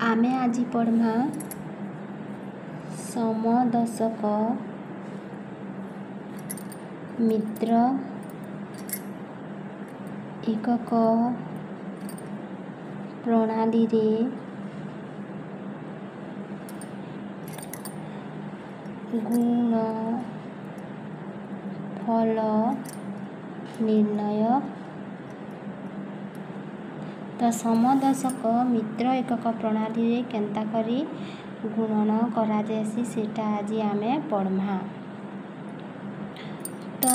आमे आज पढ़मा समदशक मित्र एकक प्रणाली रे गुण फल निर्णय। तो समदशक मित्र एकक प्रणाली रे केंता करी गुणन करा जैसी सेटा आज आमे पढ़मा। तो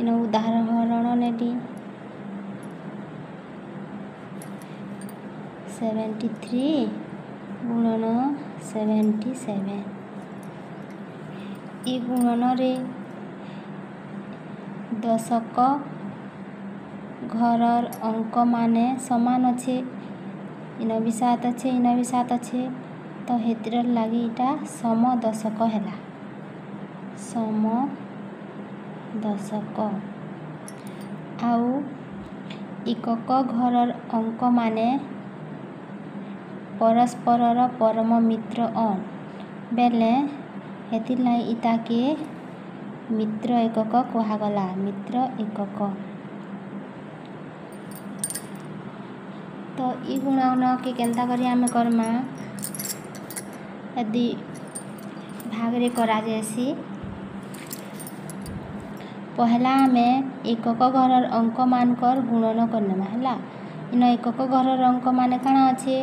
इन उदाहरण नेली 73 गुणन 77 ई गुणन रे दशक घरर अंक माने समान अच्छे इन भी 7 अच्छे इन भी 7 अच्छे तो हेतिर लगी इटा समदशक हैला समदशक आउ एकक घरर अंक माने परस्परर परम मित्र अन बेले हेतिर लाई इटा के मित्र एकक कहागला मित्र एकक। तो ई गुणन के केंता करी आमे करमा यदि भाग रे करा जैसी पहला आमे एकक घरर अंक मानकर गुणन करनेमा हैला इन एकक घरर अंक माने काना अच्छे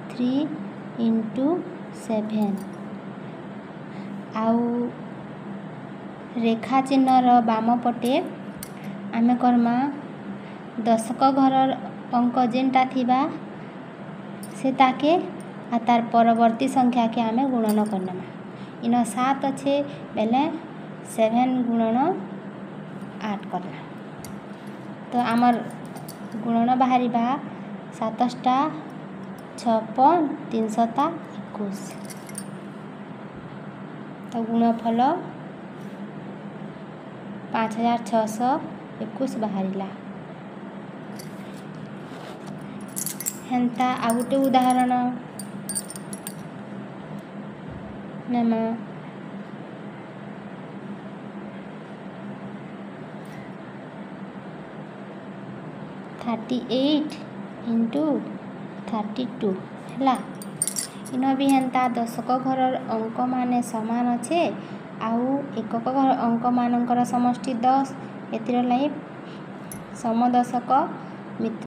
3 × 7 आउ रेखा चिन्हर बाम पटे आमे करमा दशक घरर अंक जेनटा थिबा से ताके आ तार परवर्ती संख्या के आमे गुणन करनेमा इन 7 अच्छे बेले 7 गुणन 8 करला। तो आमर गुणन बाहरिबा 7 टा 56 300 ता 21 तो गुणफल 5621 बाहरिला। हेंता आ गुटे उदाहरण नेमा 38 × 32 हैला इन भी हेंता दशक घरर अंक माने समान अच्छे आउ एकक घर अंक मानकर समष्टि 10 एतिर लाई समदशक मित्र